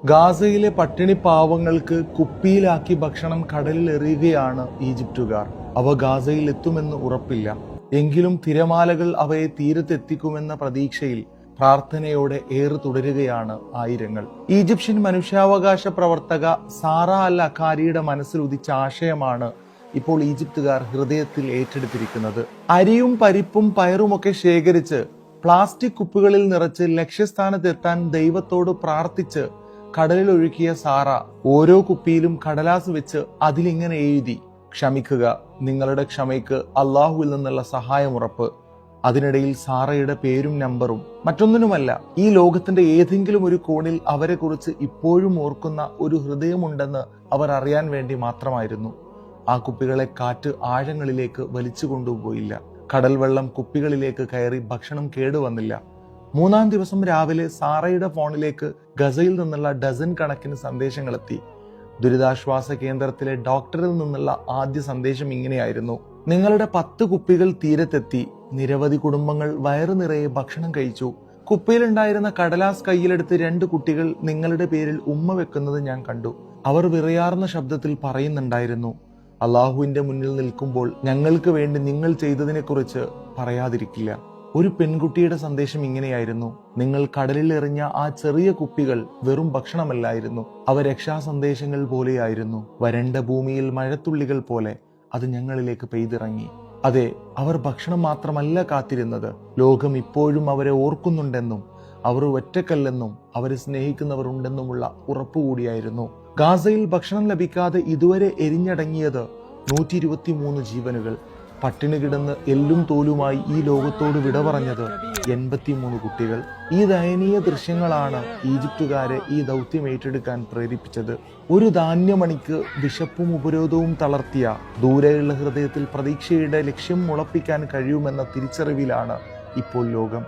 ഗാസയിലെ പട്ടിണി പാവങ്ങൾക്ക് കുപ്പിയിലാക്കി ഭക്ഷണം കടലിൽ എറിയുകയാണ് ഈജിപ്തുകാർ. അവ ഗാസയിൽ എത്തുമെന്ന് ഉറപ്പില്ല. എങ്കിലും തിരമാലകൾ അവയെ തീരത്തെത്തിക്കുമെന്ന പ്രതീക്ഷയിൽ പ്രാർത്ഥനയോടെ ഏറ് തുടരുകയാണ് ആയിരങ്ങൾ. ഈജിപ്ഷ്യൻ മനുഷ്യാവകാശ പ്രവർത്തക സാറ അൽ അഖാരിയുടെ മനസ്സിൽ ഉദിച്ച ആശയമാണ് ഇപ്പോൾ ഈജിപ്തുകാർ ഹൃദയത്തിൽ ഏറ്റെടുത്തിരിക്കുന്നത്. അരിയും പരിപ്പും പയറുമൊക്കെ ശേഖരിച്ച് പ്ലാസ്റ്റിക് കുപ്പികളിൽ നിറച്ച് ലക്ഷ്യസ്ഥാനത്തെത്താൻ ദൈവത്തോട് പ്രാർത്ഥിച്ച് കടലിൽ ഒഴുക്കിയ സാറ ഓരോ കുപ്പിയിലും കടലാസ് വെച്ച് അതിലിങ്ങനെ എഴുതി: ക്ഷമിക്കുക, നിങ്ങളുടെ ക്ഷമയ്ക്ക് അള്ളാഹുവിൽ നിന്നുള്ള സഹായമുറപ്പ്. അതിനിടയിൽ സാറയുടെ പേരും നമ്പറും. മറ്റൊന്നിനുമല്ല, ഈ ലോകത്തിന്റെ ഏതെങ്കിലും ഒരു കോണിൽ അവരെ കുറിച്ച് ഇപ്പോഴും ഓർക്കുന്ന ഒരു ഹൃദയമുണ്ടെന്ന് അവർ അറിയാൻ വേണ്ടി മാത്രമായിരുന്നു. ആ കുപ്പികളെ കാറ്റ് ആഴങ്ങളിലേക്ക് വലിച്ചു കൊണ്ടുപോയില്ല. കടൽ വെള്ളം കുപ്പികളിലേക്ക് കയറി ഭക്ഷണം കേടുവന്നില്ല. മൂന്നാം ദിവസം രാവിലെ സാറയുടെ ഫോണിലേക്ക് ഗസയിൽ നിന്നുള്ള ഡസൻ കണക്കിന് സന്ദേശങ്ങളെത്തി. ദുരിതാശ്വാസ കേന്ദ്രത്തിലെ ഡോക്ടറിൽ നിന്നുള്ള ആദ്യ സന്ദേശം ഇങ്ങനെയായിരുന്നു: നിങ്ങളുടെ 10 കുപ്പികൾ തീരത്തെത്തി. നിരവധി കുടുംബങ്ങൾ വയറു നിറയെ ഭക്ഷണം കഴിച്ചു. കുപ്പിയിലുണ്ടായിരുന്ന കടലാസ് കയ്യിലെടുത്ത് 2 കുട്ടികൾ നിങ്ങളുടെ പേരിൽ ഉമ്മ വെക്കുന്നത് ഞാൻ കണ്ടു. അവർ വിറയാർന്ന ശബ്ദത്തിൽ പറയുന്നുണ്ടായിരുന്നു: അള്ളാഹുവിന്റെ മുന്നിൽ നിൽക്കുമ്പോൾ ഞങ്ങൾക്ക് വേണ്ടി നിങ്ങൾ ചെയ്തതിനെക്കുറിച്ച് പറയാതിരിക്കില്ല. ഒരു പെൺകുട്ടിയുടെ സന്ദേശം ഇങ്ങനെയായിരുന്നു: നിങ്ങൾ കടലിൽ എറിഞ്ഞ ആ ചെറിയ കുപ്പികൾ വെറും ഭക്ഷണമല്ലായിരുന്നു, അവ രക്ഷാസന്ദേശങ്ങൾ പോലെയായിരുന്നു. വരണ്ട ഭൂമിയിൽ മഴത്തുള്ളികൾ പോലെ അത് ഞങ്ങളിലേക്ക് പെയ്തിറങ്ങി. അതെ, അവർ ഭക്ഷണം മാത്രമല്ല കാത്തിരുന്നത്, ലോകം ഇപ്പോഴും അവരെ ഓർക്കുന്നുണ്ടെന്നും അവർ ഒറ്റക്കല്ലെന്നും അവരെ സ്നേഹിക്കുന്നവർ ഉണ്ടെന്നുമുള്ള ഉറപ്പുകൂടിയായിരുന്നു. ഗാസയിൽ ഭക്ഷണം ലഭിക്കാതെ ഇതുവരെ എരിഞ്ഞടങ്ങിയത് 123 ജീവനുകൾ. പട്ടിണി കിടന്ന് എല്ലും തോലുമായി ഈ ലോകത്തോട് വിട പറഞ്ഞത് 83 കുട്ടികൾ. ഈ ദയനീയ ദൃശ്യങ്ങളാണ് ഈജിപ്തുകാരെ ഈ ദൗത്യം ഏറ്റെടുക്കാൻ പ്രേരിപ്പിച്ചത്. ഒരു ധാന്യമണിക്ക് വിശപ്പും ഉപരോധവും തളർത്തിയ ദൂരെയുള്ള ഹൃദയത്തിൽ പ്രതീക്ഷയുടെ ലക്ഷ്യം മുളപ്പിക്കാൻ കഴിയുമെന്ന തിരിച്ചറിവിലാണ് ഇപ്പോൾ ലോകം.